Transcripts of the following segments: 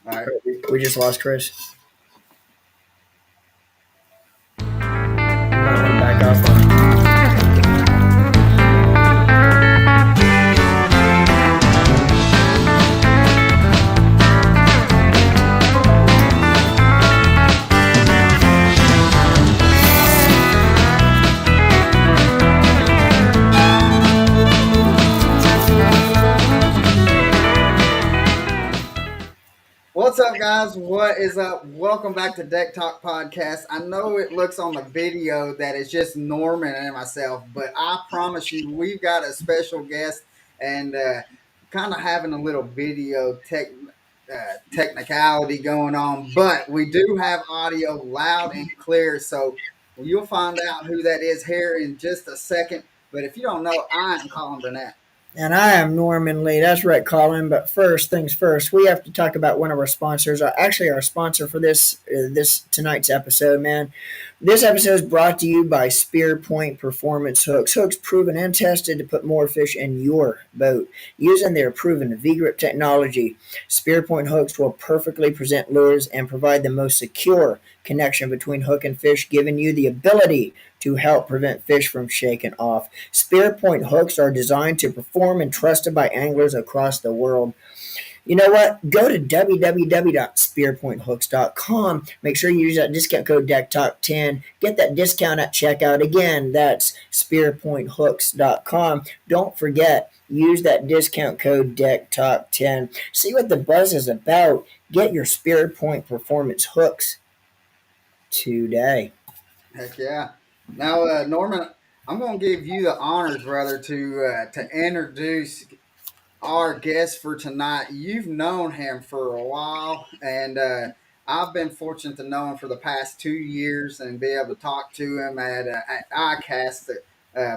All right. We just lost Chris. You might want to back off on him. What's up, guys? What is up? Welcome back to Deck Talk Podcast. I know it looks on the video that it's just Norman and myself, but I promise you, we've got a special guest and kind of having a little technicality going on, but we do have audio loud and clear, so you'll find out who that is here in just a second. But if you don't know, I am Colin Burnett. And I am Norman Lee. That's right, Colin. But first things first, we have to talk about one of our sponsors. Actually, our sponsor for this tonight's episode, man. This episode is brought to you by Spear Point Performance Hooks. Hooks proven and tested to put more fish in your boat using their proven V-grip technology. Spear Point hooks will perfectly present lures and provide the most secure connection between hook and fish, giving you the ability to help prevent fish from shaking off. Spear Point hooks are designed to perform and trusted by anglers across the world. You know what? Go to www.spearpointhooks.com. Make sure you use that discount code DECKTALK10. Get that discount at checkout. Again, that's spearpointhooks.com. Don't forget, use that discount code DECKTALK10. See what the buzz is about. Get your Spear Point Performance hooks today. Heck yeah. Now, Norman, I'm going to give you the honors, brother, to introduce our guest for tonight. You've known him for a while, and I've been fortunate to know him for the past 2 years and be able to talk to him at ICAST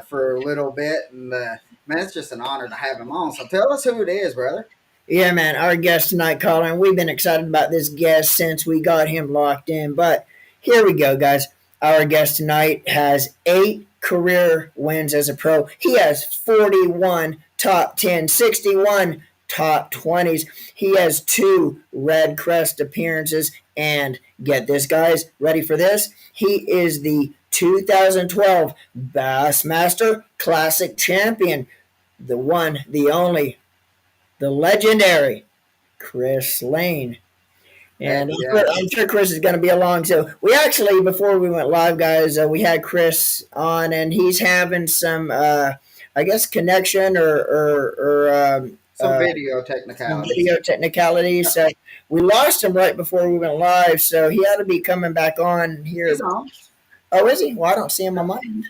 for a little bit. And man, it's just an honor to have him on. So tell us who it is, brother. Yeah, man, our guest tonight, Colin, we've been excited about this guest since we got him locked in. But here we go, guys. Our guest tonight has 8 career wins as a pro. He has 41 top 10, 61 top 20s. He has 2 Red Crest appearances. And get this, guys, ready for this? He is the 2012 Bassmaster Classic champion. The one, the only, the legendary Chris Lane. And I'm sure Chris is going to be along. So we actually, before we went live, guys, we had Chris on, and he's having some, I guess, connection or some video technicalities. So we lost him right before we went live. So he ought to be coming back on here. He's on. Oh, is he? Well, I don't see him on mine.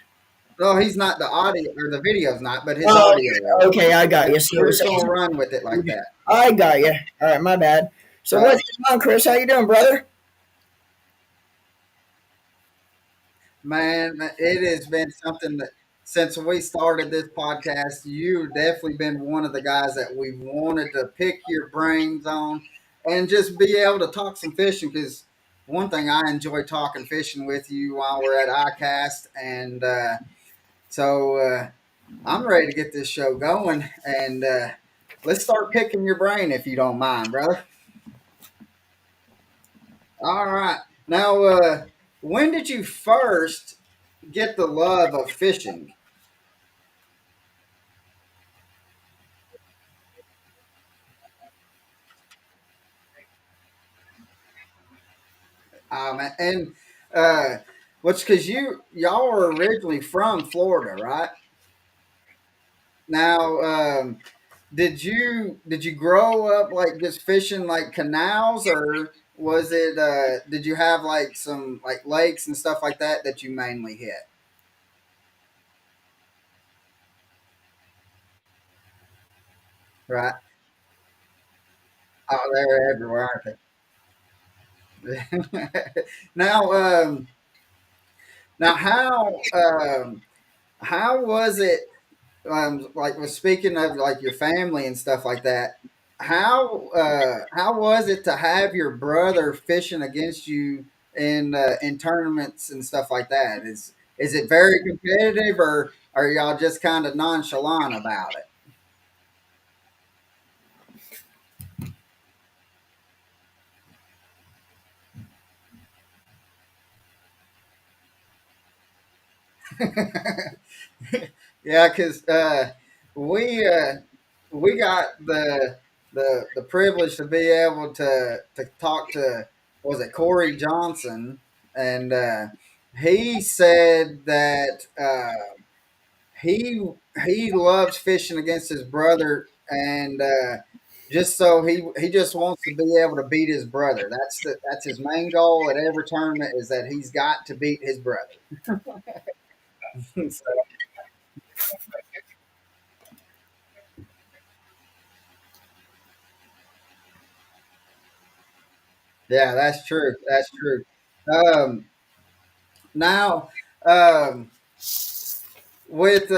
No, he's not. The audio or the video's not, but his audio. Okay, I got you. So we're just gonna run with it like that. I got you. All right, my bad. So what's going on, Chris? How you doing, brother? Man, it has been something that since we started this podcast, you've definitely been one of the guys that we wanted to pick your brains on and just be able to talk some fishing. Because one thing, I enjoy talking fishing with you while we're at ICAST, and so I'm ready to get this show going. And let's start picking your brain if you don't mind, brother. All right. Now, when did you first get the love of fishing? And what's because y'all were originally from Florida, right? Now, did you grow up like just fishing like canals, or was it did you have like some like lakes and stuff like that you mainly hit? Right. Oh, they're everywhere, aren't they? now, now how was it? Like, was speaking of like your family and stuff like that. How was it to have your brother fishing against you in tournaments and stuff like that? Is it very competitive, or are y'all just kind of nonchalant about it? Yeah, because we uh, we got the privilege to be able to talk to, was it Corey Johnson, and he said that he he loves fishing against his brother, and just so he just wants to be able to beat his brother. That's his main goal at every tournament, is that he's got to beat his brother. So, yeah, that's true. That's true. Um, now, um, with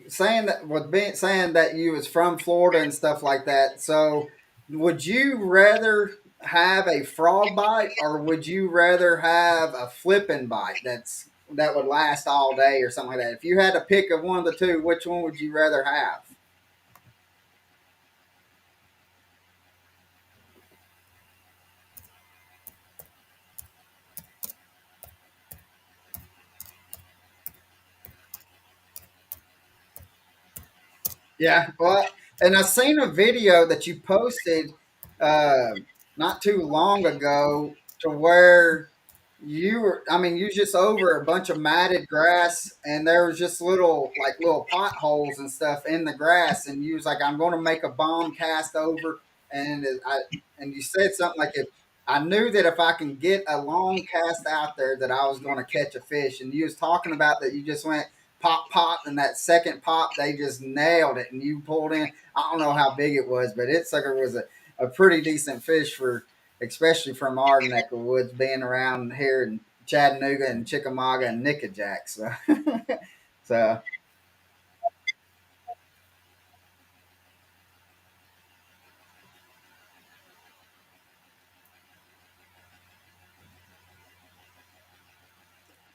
saying that, with being saying that you was from Florida and stuff like that. So, would you rather have a frog bite, or would you rather have a flipping bite that would last all day or something like that? If you had to pick of one of the two, which one would you rather have? Yeah, well, and I seen a video that you posted uh, not too long ago, to where you were, I mean, you was just over a bunch of matted grass, and there was just little potholes and stuff in the grass, and you was like, "I'm going to make a bomb cast over," and and you said something like, "If I knew that if I can get a long cast out there, that I was going to catch a fish," and you was talking about that you just went pop, pop, and that second pop, they just nailed it, and you pulled in. I don't know how big it was, but it sucker was a pretty decent fish, for especially from our neck of woods, being around here in Chattanooga and Chickamauga and Nickajack. So, so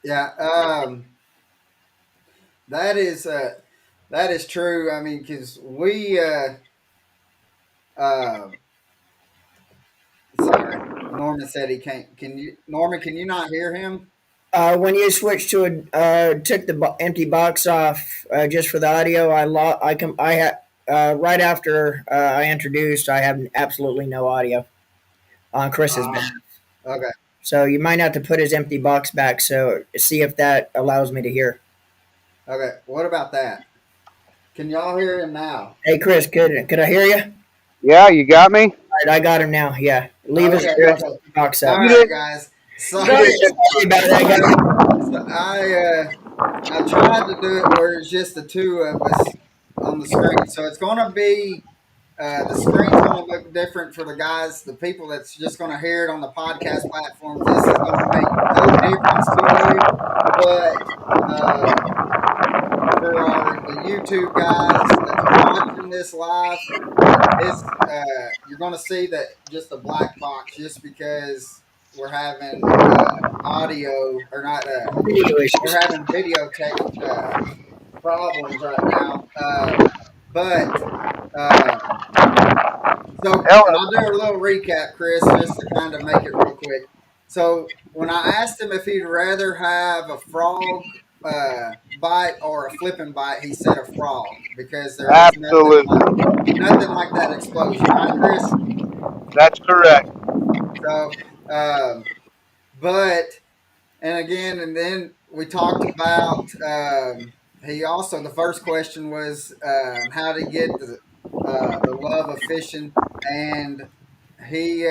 yeah, that is that is true. I mean, because uh, sorry, Norman said he can't. Can you, Norman? Can you not hear him? When you switch to took the empty box off just for the audio, I had right after I introduced, I have absolutely no audio on Chris's behalf. Okay, So you might have to put his empty box back. So see if that allows me to hear. okay. What about that? Can y'all hear him now? Hey Chris, could I hear you? All Yeah, you got me. right, I got him now. Yeah, leave his Okay, okay. box All up. You right, didn't. guys. You Sorry, Sorry, didn't. sorry about that, guys. so I tried to do it where it's just the two of us on the screen. So it's going to be the screen's going to look different for the guys, the people that's just going to hear it on the podcast platforms. This is going to make no difference to you, but for the YouTube guys that's watching this live, this you're going to see that just a black box, just because we're having audio, or not. Video We're issues. having video tech problems right now. But so, and Hello. I'll do a little recap, Chris, just to kind of make it real quick. So, when I asked him if he'd rather have a frog bite or a flipping bite, he said a frog, because there is Absolutely. nothing like that explosion, right, Chris? That's correct. So, um, but and again, and then we talked about. He also, the first question was how to get the love of fishing, and he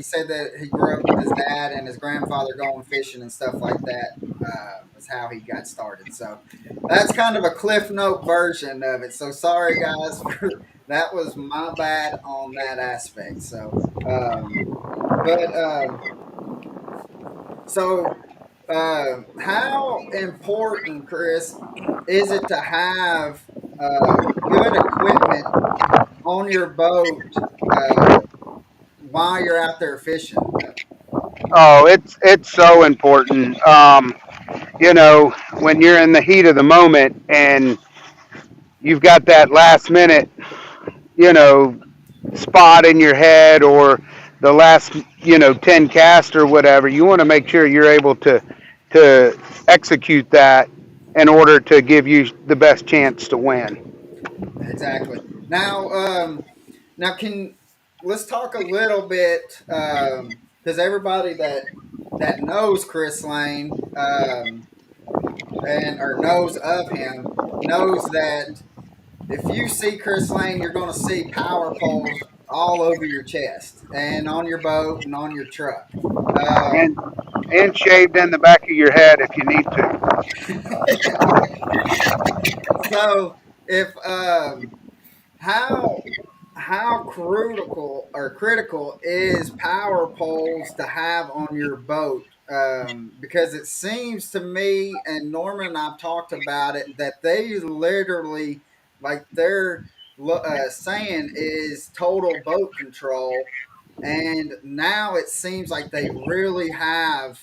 said that he grew up with his dad and his grandfather going fishing and stuff like that. Was how he got started. So that's kind of a cliff note version of it. So sorry guys, for that was my bad on that aspect. So, but so how important, Chris, is it to have good equipment on your boat while you're out there fishing? Oh, it's so important. You know, when you're in the heat of the moment and you've got that last minute, you know, spot in your head, or the last, 10 cast or whatever, you want to make sure you're able to to execute that in order to give you the best chance to win. Exactly. Now, now can let's talk a little bit because everybody that knows Chris Lane and or knows of him knows that if you see Chris Lane, you're going to see power poles all over your chest and on your boat and on your truck. And Um, and shaved in the back of your head if you need to. so if how critical is power poles to have on your boat? Because it seems to me, and Norman and I've talked about it, that they literally, like their saying is total boat control. And now it seems like they really have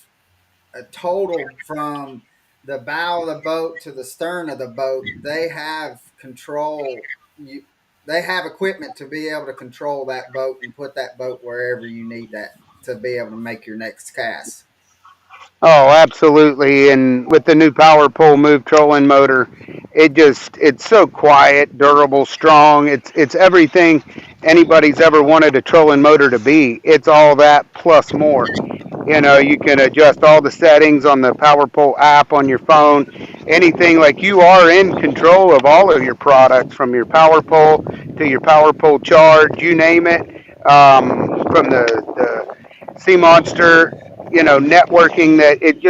a total from the bow of the boat to the stern of the boat. They have control. You, they have equipment to be able to control that boat and put that boat wherever you need that to be able to make your next cast. Oh, absolutely. And with the new power pole move trolling motor, it's so quiet, durable, strong. It's everything anybody's ever wanted a trolling motor to be. It's all that plus more. You know, you can adjust all the settings on the power pole app on your phone. Anything, like, you are in control of all of your products, from your power pole to your power pole charge, you name it. From the Sea Monster, networking, that it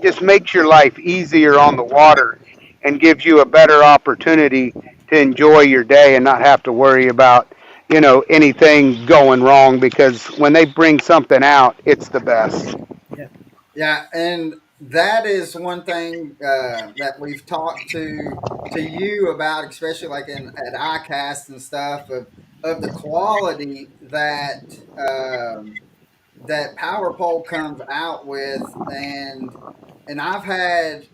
just makes your life easier on the water and gives you a better opportunity to enjoy your day and not have to worry about anything going wrong, because when they bring something out, it's the best. Yeah. Yeah, and that is one thing that we've talked to you about, especially like in at iCast and stuff of the quality that Power Pole comes out with, and I've had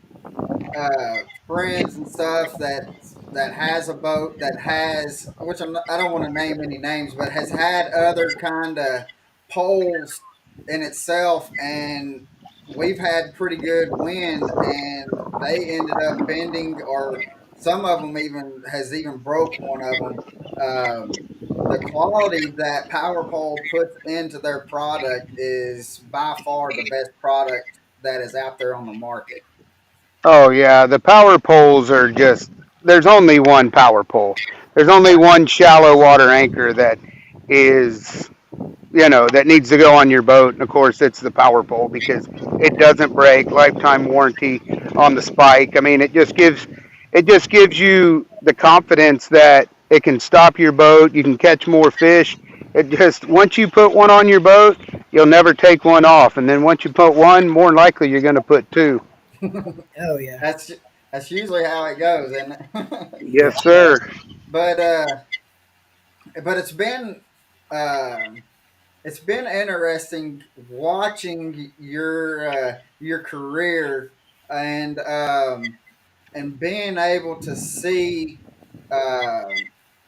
friends and stuff that has a boat that has, which I don't want to name any names, but has had other kind of poles in itself, and we've had pretty good wind, and they ended up bending, or some of them even broke one of them. The quality that Power Pole puts into their product is by far the best product that is out there on the market. Oh yeah, the power poles are just, there's only one power pole. There's only one shallow water anchor that is, that needs to go on your boat. And of course, it's the power pole, because it doesn't break, lifetime warranty on the spike. I mean, it just gives you the confidence that it can stop your boat. You can catch more fish. It just, once you put one on your boat, you'll never take one off. And then once you put one, more than likely you're going to put two. Oh yeah. That's that's usually how it goes, and Yes, sir. but but it's been interesting watching your career and being able to see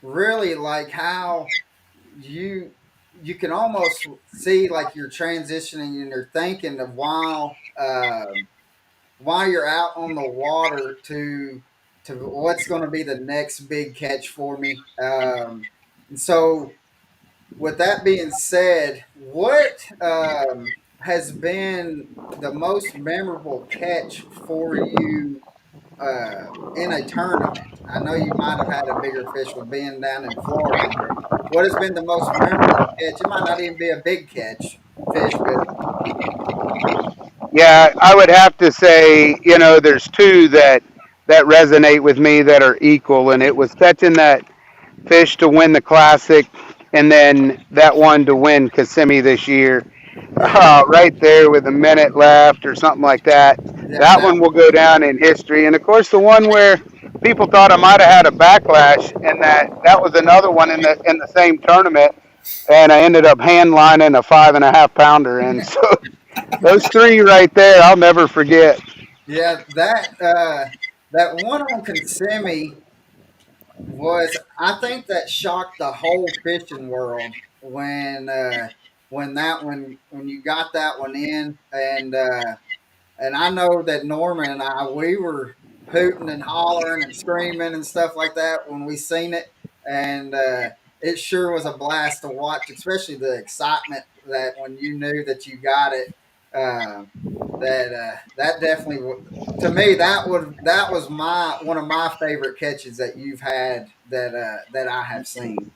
really like how you you can almost see like you're transitioning and you're thinking of while you're out on the water to what's going to be the next big catch for me. And so, with that being said, what has been the most memorable catch for you in a tournament? I know you might have had a bigger fish with being down in Florida, but what has been the most memorable catch? It might not even be a big catch fish, but Yeah, I would have to say, there's two that resonate with me that are equal, and it was catching that fish to win the classic, and then that one to win Kissimmee this year. yeah, Right there with a minute left or something like that. yeah, That that one will go down in history. And of course, the one where people thought I might have had a backlash, and that was another one in the same tournament, and I ended up hand lining a 5.5 pounder. And so those three right there, I'll never forget. yeah that one on Kissimmee was, I think, that shocked the whole fishing world when that when you got that one in, and and I know that Norman and I, we were hooting and hollering and screaming and stuff like that when we seen it, and it sure was a blast to watch, especially the excitement that when you knew that you got it. Uh, that definitely to me that was my one of my favorite catches that you've had that I have seen.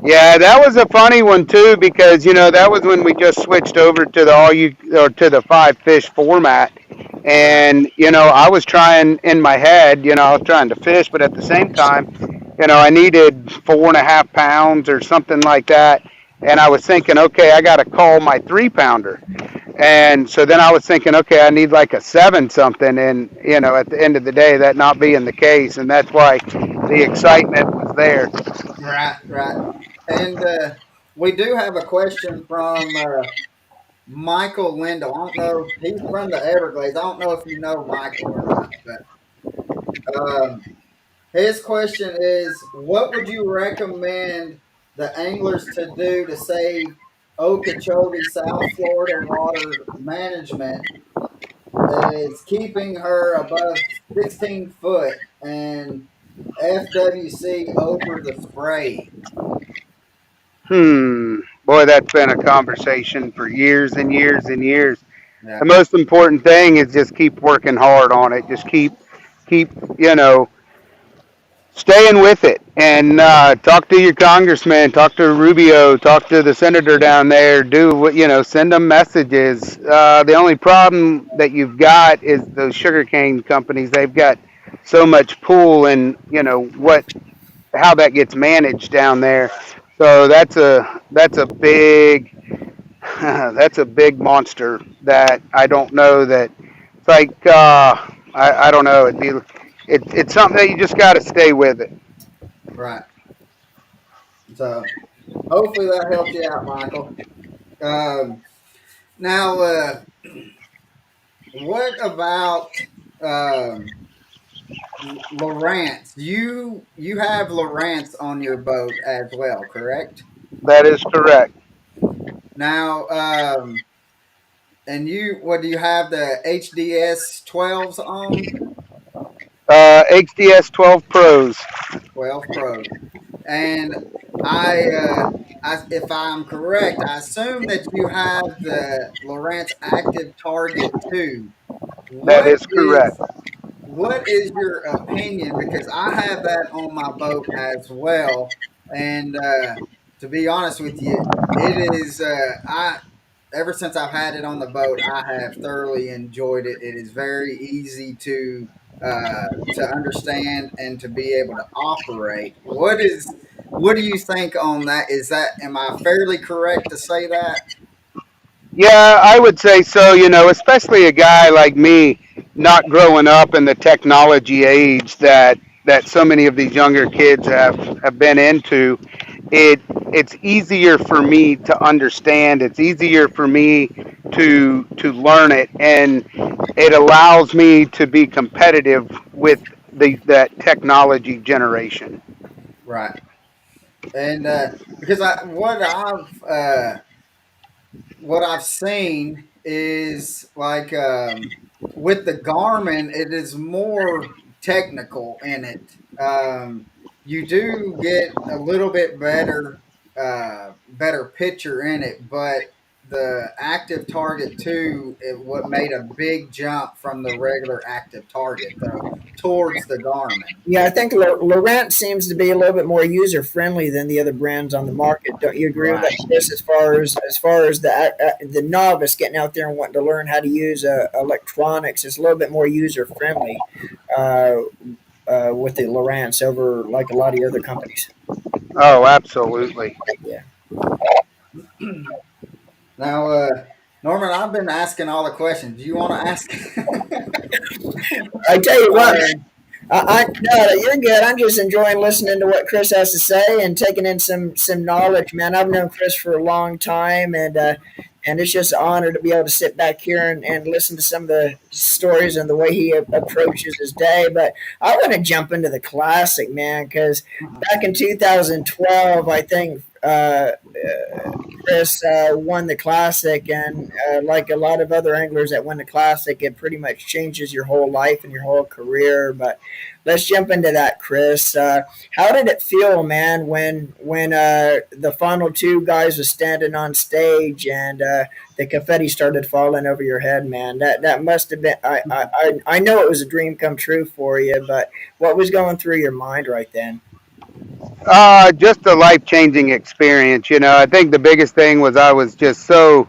Yeah, that was a funny one too because that was when we just switched over to the all you or to the five fish format, Right, and I was trying in my head, I was trying to fish, but at the same time, I needed 4.5 pounds or something like that, and I was thinking, okay, I got to call my 3 pounder, and so then I was thinking, okay, I need like a seven something, and at the end of the day, that not being the case, and that's why the excitement was there. right. And we do have a question from Michael Lindo. I don't know. He's from the Everglades. I don't know if you know Michael or not, but his question is, what would you recommend the anglers to do to save Okeechobee, South Florida water management is keeping her above 16 foot and FWC over the spray? Boy, that's been a conversation for years and years and years. Yeah, The most important thing is just keep working hard on it. Just keep, you know, staying with it, and talk to your congressman, talk to Rubio, talk to the senator down there. Do what send them messages. The only problem that you've got is those sugarcane companies. They've got so much pull, and what how that gets managed down there. So that's a big that's a big monster that I don't know that it's like I don't know it's something that you just got to stay with it. right. So hopefully that helps you out, Michael. Um, now, what about um, Lawrence? You have Lawrence on your boat as well, correct? That is correct. Now, and you, what do you have the HDS 12s on? HDS 12 Pros. 12 Pro. And I, if I'm correct, I assume that you have the Lawrence Active Target 2. That What is correct. is what is your opinion? Because I have that on my boat as well, and to be honest with you, it is I ever since I've had it on the boat, I have thoroughly enjoyed it. It is very easy to understand and to be able to operate. What do you think on that? Is that am I fairly correct to say that? Yeah, I would say so. Especially a guy like me, not growing up in the technology age that so many of these younger kids have been into. It's easier for me to understand. It's easier for me to learn it, and it allows me to be competitive with that technology generation. Right. And because what I've seen is like with the Garmin, it is more technical in it. You do get a little bit better picture in it, but the active target 2 it what made a big jump from the regular active target though towards the Garmin. Yeah, I think Laurent seems to be a little bit more user friendly than the other brands on the market. Don't you agree with that, Right. Chris? As far as the novice getting out there and wanting to learn how to use electronics, it's a little bit more user friendly uh, with the Lowrance over like a lot of the other companies. Oh, absolutely. Yeah, Now, Norman, I've been asking all the questions. Do you want to ask? I tell you what, um, no, you're good. I'm just enjoying listening to what Chris has to say and taking in some knowledge, man. I've known Chris for a long time, and it's just an honor to be able to sit back here and listen to some of the stories and the way he approaches his day. But I want to jump into the classic, man, because back in 2012, I think Chris won the classic, and like a lot of other anglers that win the classic, it pretty much changes your whole life and your whole career. But let's jump into that, Chris. How did it feel, man, when the final two guys was standing on stage and the confetti started falling over your head, man? That must have been. I know it was a dream come true for you, but what was going through your mind right then? Just a life changing experience. I think the biggest thing was I was just so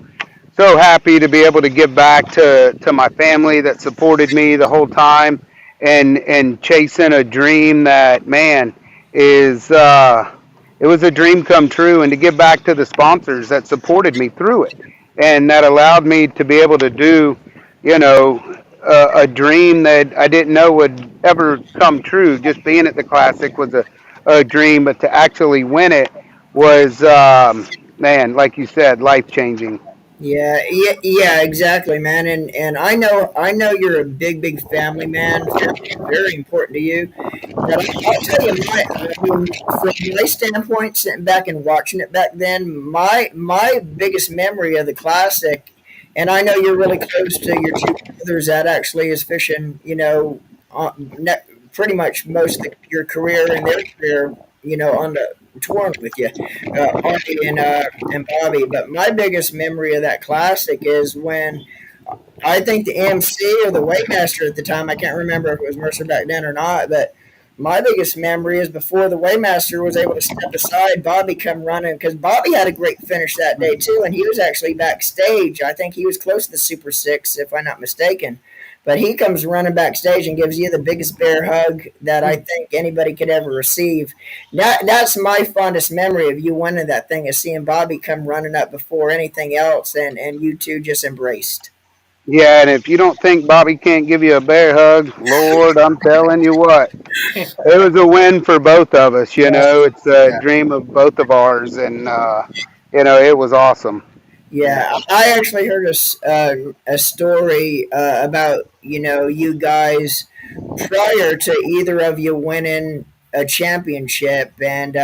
happy to be able to give back to my family that supported me the whole time, and chasing a dream that, man, is it was a dream come true, and to give back to the sponsors that supported me through it, and that allowed me to be able to do, you know a dream that I didn't know would ever come true. Just being at the classic was a dream, but to actually win it was, man, like you said, life changing. Yeah, exactly, man. And I know you're a big family man. Family is very important to you. But I'll tell you, I mean, from my standpoint, sitting back and watching it back then, my biggest memory of the classic, and I know you're really close to your two brothers that actually is fishing, pretty much most of your career and their career, on the touring with you, Artie and Bobby. But my biggest memory of that classic is when I think the MC or the weighmaster at the time, I can't remember if it was Mercer back then or not, but my biggest memory is before the weighmaster was able to step aside, Bobby come running because Bobby had a great finish that day too, and he was actually backstage. I think he was close to the Super Six, if I'm not mistaken. But he comes running backstage and gives you the biggest bear hug that I think anybody could ever receive. That's my fondest memory of you winning that thing, is seeing Bobby come running up before anything else, and you two just embraced. Yeah, and if you don't think Bobby can't give you a bear hug, Lord, I'm telling you what, it was a win for both of us. It's a Yeah. dream of both of ours, and it was awesome. Yeah, I actually heard a story about you guys prior to either of you winning a championship, and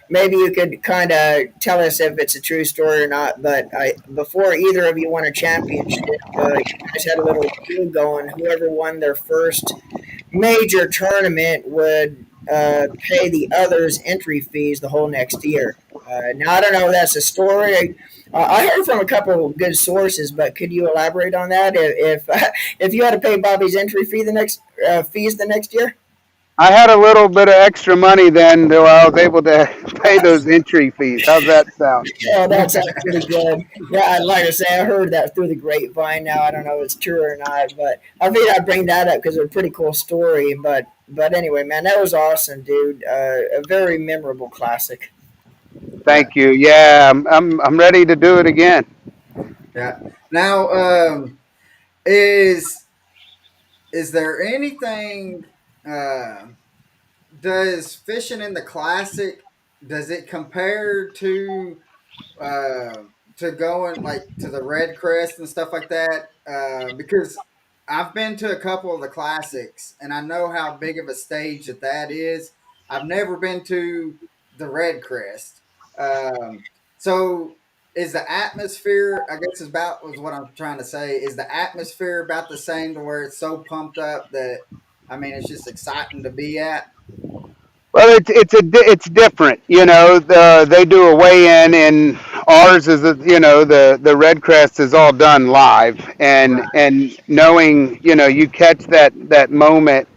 maybe you could kind of tell us if it's a true story or not. But before either of you won a championship, you guys had a little deal going. Whoever won their first major tournament would pay the others entry fees the whole next year. Now I don't know if that's a story. I heard from a couple of good sources, but could you elaborate on that? If you had to pay Bobby's entry fee the next fees the next year? I had a little bit of extra money then, though I was able to pay those entry fees. How's that sound? Oh, that sounds pretty good. Yeah, like I say, I heard that through the grapevine. Now I don't know if it's true or not, but I figured I'd bring that up because it's a pretty cool story. But anyway, man, that was awesome, dude. A very memorable classic. Yeah. Thank you. Yeah, I'm ready to do it again. Yeah. Now, is is there anything? Uh, does fishing in the classic, does it compare uh, to going like to the Red Crest and stuff like that? Because I've been to a couple of the classics and I know how big of a stage that is. I've never been to the Red Crest. Um, so is the atmosphere? I guess is about was what I'm trying to say. Is the atmosphere about the same to where it's so pumped up that I mean it's just exciting to be at? Well, it's different. They do a weigh in, and ours is the Red Crest is all done live, and Right. and knowing you catch that moment,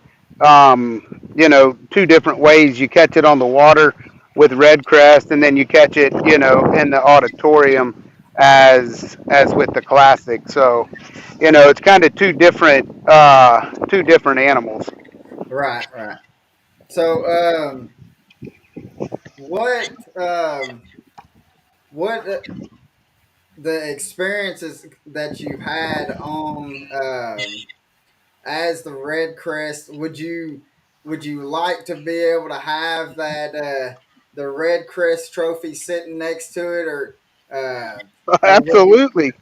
two different ways. You catch it on the water with Red Crest, and then you catch it in the auditorium as with the classic. So it's kind of two different animals. Right. Right. So, what what the experiences that you've had on as the Red Crest? Would you like to be able to have that the Red Crest trophy sitting next to it, or would you? Absolutely.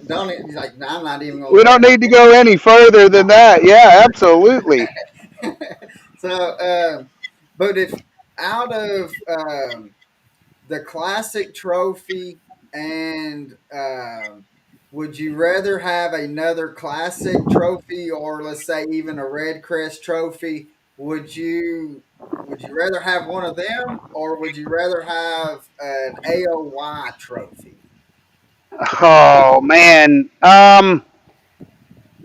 Don't like I'm not even gonna We look. don't need to go any further than that. Yeah, absolutely. So, but if out of the classic trophy and would you rather have another classic trophy or let's say even a Red Crest trophy? Would you rather have one of them or would you rather have an AOY trophy? Oh man,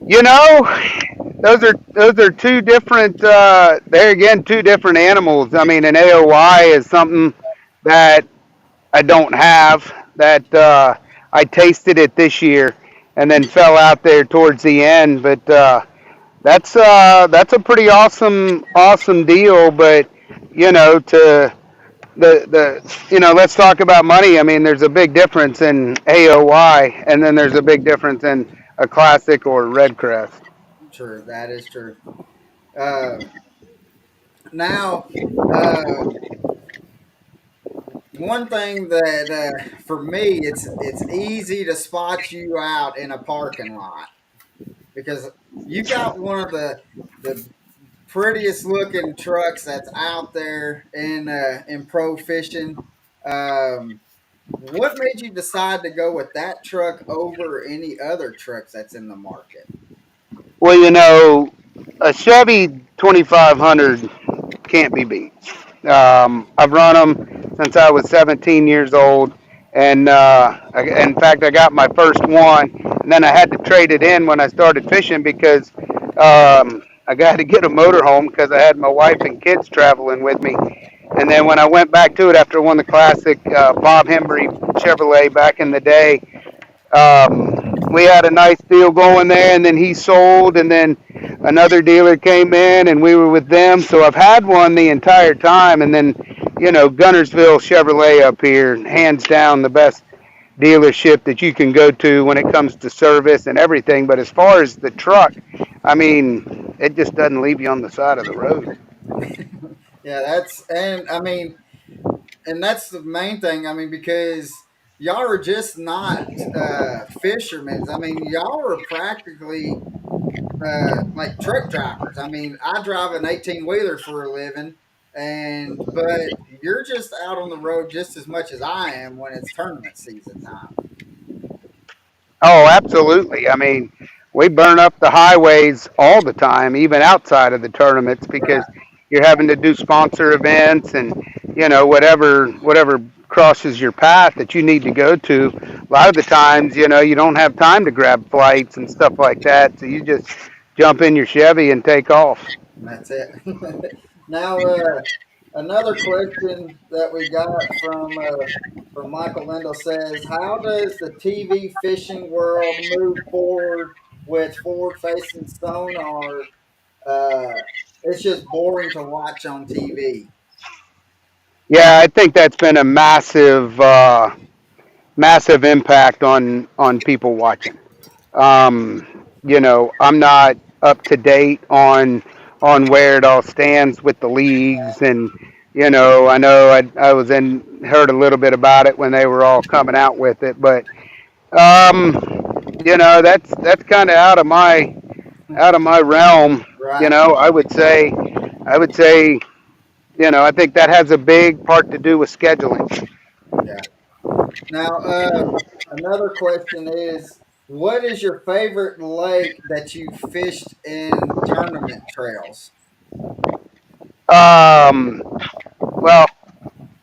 you know, those are two different. There again, two different animals. I mean, an AOY is something that I don't have. That I tasted it this year, and then fell out there towards the end. But that's a pretty awesome deal. But to let's talk about money. I mean, there's a big difference in AOY, and then there's a big difference in a classic or Red Crest. True, that is true. Uh, now, um, one thing that for me it's easy to spot you out in a parking lot because you got one of the prettiest looking trucks that's out there in pro fishing. Um, what made you decide to go with that truck over any other trucks that's in the market? Well, a Chevy 2500 can't be beat. I've run them since I was 17 years old, and in fact, I got my first one, and then I had to trade it in when I started fishing because I got to get a motorhome because I had my wife and kids traveling with me. And then when I went back to it after I won the classic Bob Hembry Chevrolet back in the day, we had a nice deal going there, and then he sold, and then another dealer came in, and we were with them. So I've had one the entire time, and then Gunnersville Chevrolet up here, hands down the best dealership that you can go to when it comes to service and everything. But as far as the truck, I mean, it just doesn't leave you on the side of the road. Yeah, and that's the main thing. I mean, because y'all are just not fishermen. I mean, y'all are practically like truck drivers. I mean, I drive an 18 wheeler for a living, and but you're just out on the road just as much as I am when it's tournament season time. Oh, absolutely. I mean, we burn up the highways all the time, even outside of the tournaments, because Right. you're having to do sponsor events and whatever crosses your path that you need to go to. A lot of the times, you don't have time to grab flights and stuff like that, so you just jump in your Chevy and take off. And that's it. Now, another question that we got from Michael Lindell says, "How does the TV fishing world move forward with forward-facing sonar? Uh, it's just boring to watch on TV." Yeah, I think that's been a massive impact on people watching. I'm not up to date on where it all stands with the leagues, and I know I was in heard a little bit about it when they were all coming out with it, but that's kind of out of my realm. Right. I would say I think that has a big part to do with scheduling. Yeah. Now, another question is, what is your favorite lake that you fished in tournament trails? Um, well,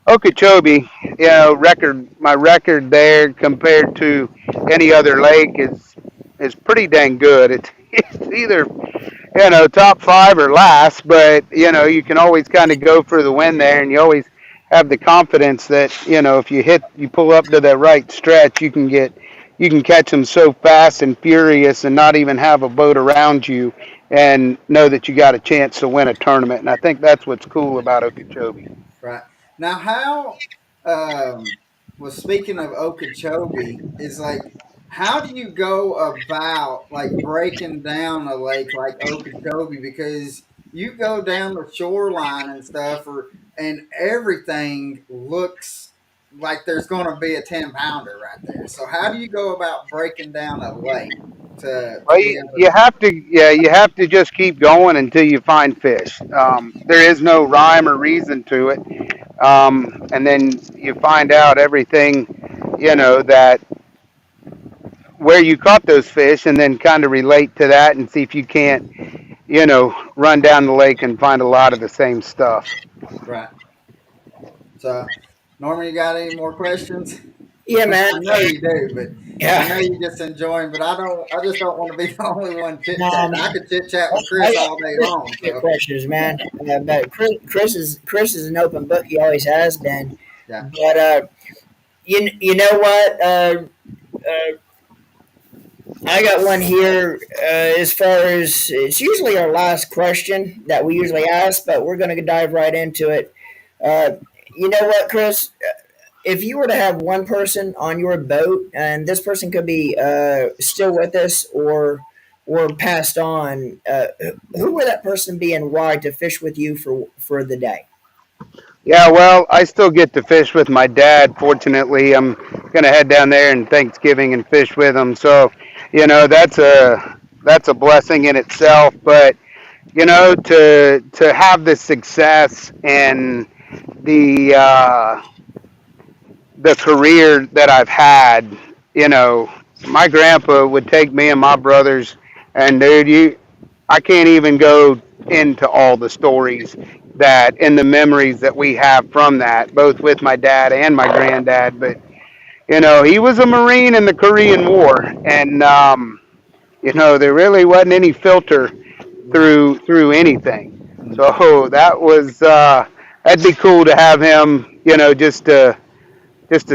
Okeechobee, my record there compared to any other lake is pretty dang good. It's either top five or last, but you can always kind of go for the win there, and you always have the confidence that if you pull up to that right stretch, you can catch them so fast and furious, and not even have a boat around you, and know that you got a chance to win a tournament. And I think that's what's cool about Okeechobee. Right. Now, how, well, speaking of Okeechobee, is like, how do you go about like breaking down a lake like Okeechobee? Because you go down the shoreline and stuff, and everything looks like there's going to be a 10-pounder right there. So, how do you go about breaking down a lake? to Well, be able you have to, yeah, you have to just keep going until you find fish. There is no rhyme or reason to it. And then you find out everything, that where you caught those fish, and then kind of relate to that and see if you can't, run down the lake and find a lot of the same stuff. right. So, Norman, you got any more questions? Yeah, man. I know you do, but I Yeah. know you just enjoying. But I don't. I just don't want to be the only one chit No, chatting. man. I could chit chat with I Chris got all day Chris long. good So questions, man. But Chris is an open book. He always has been. yeah, But you know what? I got one here. As far as it's usually our last question that we usually ask, but we're going to dive right into it. Uh, you know what, Chris? If you were to have one person on your boat, and this person could be still with us or passed on, who would that person be and why to fish with you for the day? Yeah, well, I still get to fish with my dad. Fortunately, I'm gonna head down there in Thanksgiving and fish with him. So, that's a blessing in itself. But to have the success and the uh, the career that I've had, you know, my grandpa would take me and my brothers, and dude, I can't even go into all the stories that and the memories that we have from that, both with my dad and my granddad. But he was a Marine in the Korean War, and there really wasn't any filter right. through anything. Mm. So that'd be cool to have him, just to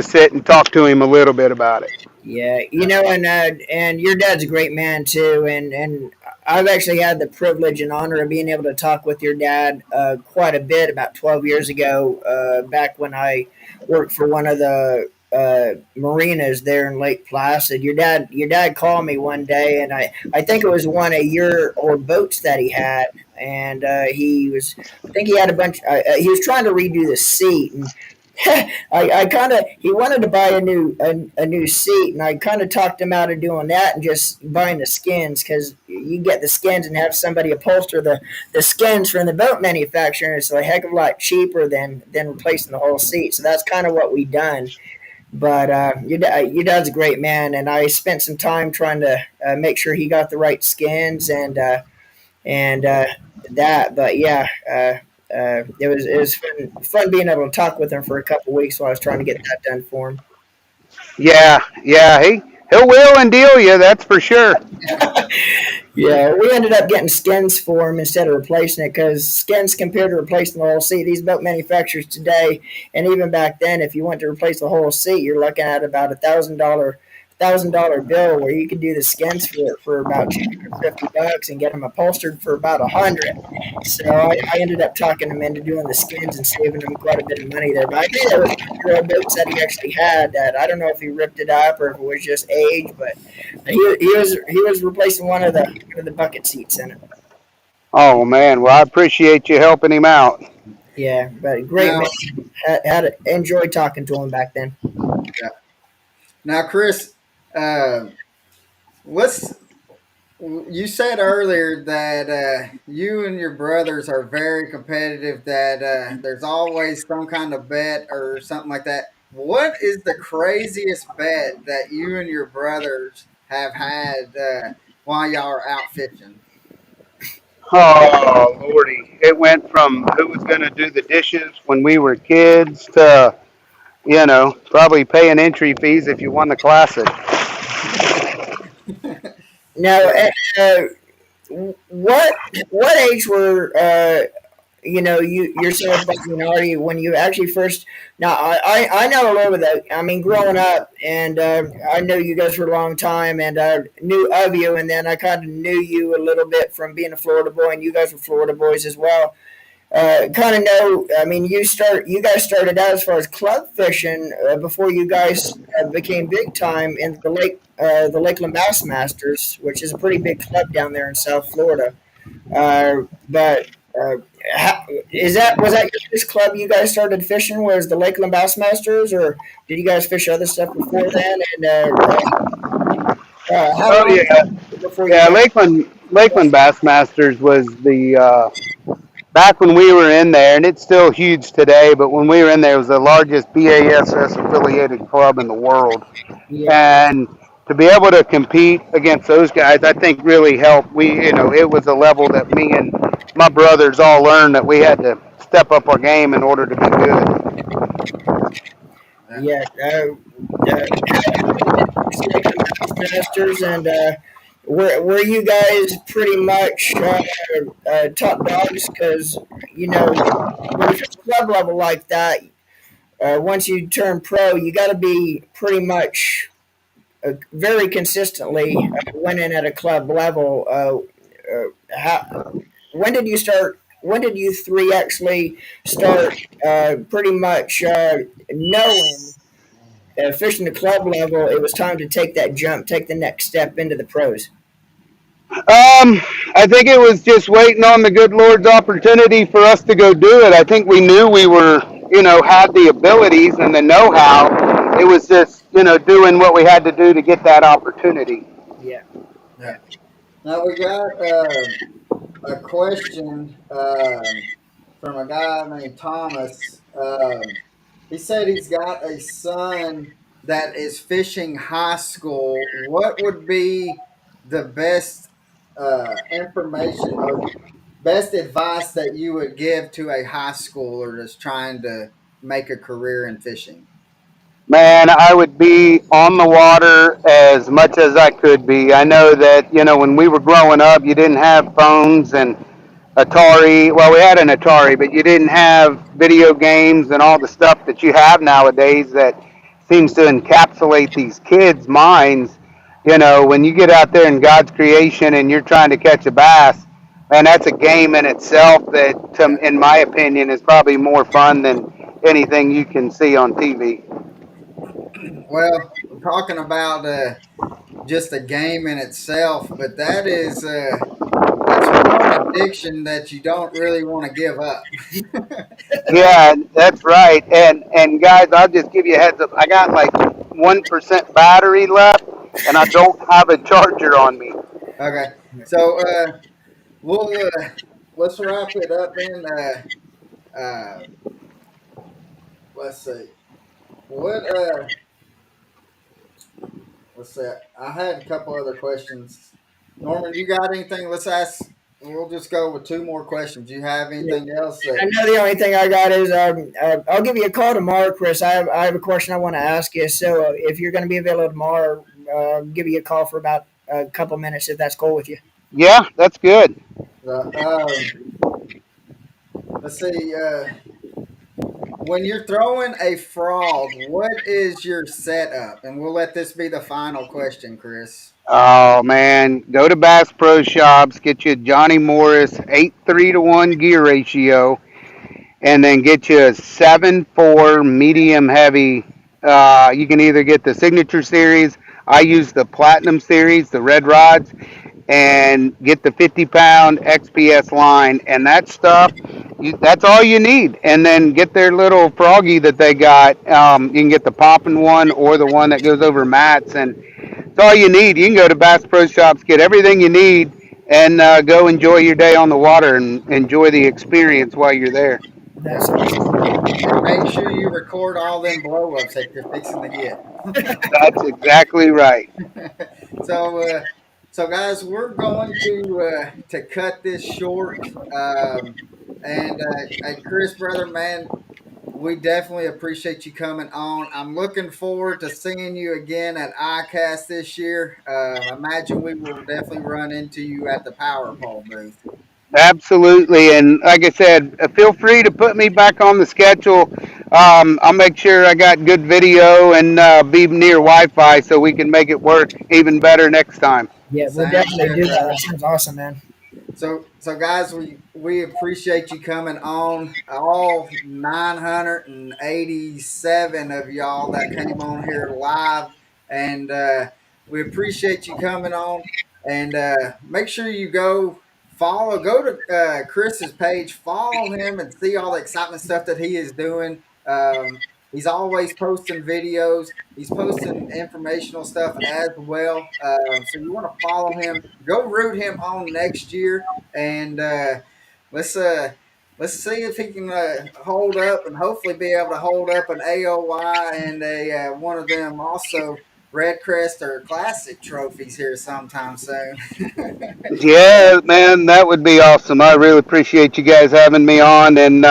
sit and talk to him a little bit about it. Yeah, Yeah. and your dad's a great man too, and I've actually had the privilege and honor of being able to talk with your dad quite a bit about 12 years ago, back when I worked for one of the marinas there in Lake Placid. Your dad called me one day, and I think it was one of your old boats that he had, and I think he had a bunch. He was trying to redo the seat and. I kind of he wanted to buy a new seat, and I kind of talked him out of doing that and just buying the skins because you get the skins and have somebody upholster the skins from the boat manufacturer, and it's a heck of a lot cheaper than replacing the whole seat. So that's kind of what we done. But your dad's a great man, and I spent some time trying to make sure he got the right skins and that. But yeah, it was fun being able to talk with him for a couple of weeks while I was trying to get that done for him. Yeah, yeah, he'll wheel and deal you, that's for sure. Yeah, we ended up getting skins for him instead of replacing it because skins compared to replacing the whole seat, these boat manufacturers today, and even back then, if you went to replace the whole seat, you're looking at about $1,000 bill where you could do the skins for about $250 and get them upholstered for about 100. So I ended up talking him into doing the skins and saving him quite a bit of money there. But I think there was 2 year old boats that he actually had that I don't know if he ripped it up or if it was just age, but he was replacing one of the bucket seats in it. Oh man, well I appreciate you helping him out. Yeah, but great Now, man. Had enjoyed talking to him back then. yeah. Now, Chris, uh, what's you said earlier that you and your brothers are very competitive. That there's always some kind of bet or something like that. What is the craziest bet that you and your brothers have had while y'all are out fishing? Oh lordy, it went from who was going to do the dishes when we were kids to probably paying entry fees if you won the classic. Now, Yeah. what age were you yourself, Artie, when you actually first? Now, I know a little bit of that. I mean, growing up, and I know you guys for a long time, and knew of you, and then I kind of knew you a little bit from being a Florida boy, and you guys were Florida boys as well. Kind of know. I mean, you guys started out as far as club fishing before you guys became big time in the Lakeland Bass Masters, which is a pretty big club down there in South Florida. But is that was that your first club you guys started fishing? Was the Lakeland Bass Masters, or did you guys fish other stuff before then? And how Oh long? yeah, before you Yeah, go. Lakeland Bassmasters was the back when we were in there, and it's still huge today. But when we were in there, it was the largest BASS affiliated club in the world, Yeah, and to be able to compete against those guys, I think really helped. It was a level that me and my brothers all learned that we had to step up our game in order to be good. Yeah. yeah. Lakeland Bassmasters, and were you guys pretty much top dogs? Because when you fish club level like that, once you turn pro, you got to be pretty much very consistently winning at a club level. When did you start? When did you three actually start pretty much knowing fishing the club level? It was time to take that jump, take the next step into the pros. I think it was just waiting on the good Lord's opportunity for us to go do it. I think we knew we were, had the abilities and the know-how. It was just, doing what we had to do to get that opportunity. Yeah, Yeah. Now we got a question from a guy named Thomas. He said he's got a son that is fishing high school. What would be the best information or best advice that you would give to a high schooler that's trying to make a career in fishing? Man, I would be on the water as much as I could be. I know that, when we were growing up, you didn't have phones and Atari. Well, we had an Atari, but you didn't have video games and all the stuff that you have nowadays that seems to encapsulate these kids' minds. When you get out there in God's creation and you're trying to catch a bass, man, that's a game in itself that, Yeah. in my opinion, is probably more fun than anything you can see on TV. Well, we're talking about just a game in itself, but that's one addiction that you don't really want to give up. Yeah, that's right. And guys, I'll just give you a heads up. I got like 1% battery left, and I don't have a charger on me. Okay, so we'll let's wrap it up then. Let's see. What let's see. I had a couple other questions. Norman, you got anything? Let's ask. We'll just go with two more questions. Do you have yeah. anything else I that? know the only thing I got is I'll give you a call tomorrow, Chris. I have a question I want to ask you. So if you're going to be available tomorrow, I'll give you a call for about a couple minutes if that's cool with you. Yeah, that's good. Let's see. When you're throwing a frog, what is your setup? And we'll let this be the final question, Chris. Oh man, go to Bass Pro Shops, get you a Johnny Morris 8:3 to 1 gear ratio, and then get you a 7.4 medium heavy. You can either get the Signature Series. I use the Platinum Series, the red rods, and get the 50-pound XPS line, and that stuff. That's all you need, and then get their little froggy that they got. You can get the popping one or the one that goes over mats, and it's all you need. You can go to Bass Pro Shops, get everything you need, and go enjoy your day on the water and enjoy the experience while you're there. That's awesome. And make sure you record all them blow ups that you're fixing to get. That's exactly right. so, so guys, we're going to cut this short. And hey, Chris, brother, man, we definitely appreciate you coming on. I'm looking forward to seeing you again at ICAST this year. I imagine we will definitely run into you at the Power Pole booth. Absolutely, and like I said, feel free to put me back on the schedule. I'll make sure I got good video and be near Wi-Fi so we can make it work even better next time. Yeah, we'll Sounds definitely good, do that. brother. That sounds awesome, man. So guys, we appreciate you coming on. All 987 of y'all that came on here live, and we appreciate you coming on. And make sure you go to Chris's page, follow him, and see all the excitement stuff that he is doing. He's always posting videos. He's posting informational stuff as well. So you want to follow him. Go root him on next year, and let's uh, let's see if he can hold up, and hopefully be able to hold up an AOY and a one of them also Red Crest or Classic trophies here sometime soon. Yeah, man, that would be awesome. I really appreciate you guys having me on, and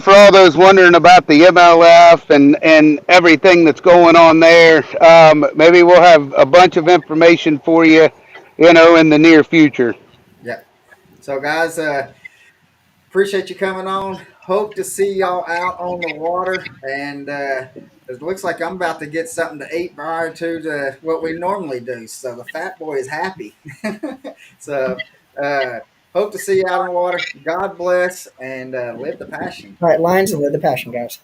for all those wondering about the MLF and everything that's going on there, maybe we'll have a bunch of information for you, in the near future. Yeah. So guys, appreciate you coming on. Hope to see y'all out on the water. And it looks like I'm about to get something to eat prior to what we normally do. So the fat boy is happy. So uh, hope to see you out on the water. God bless and live the passion. All right, Lions and live the passion, guys.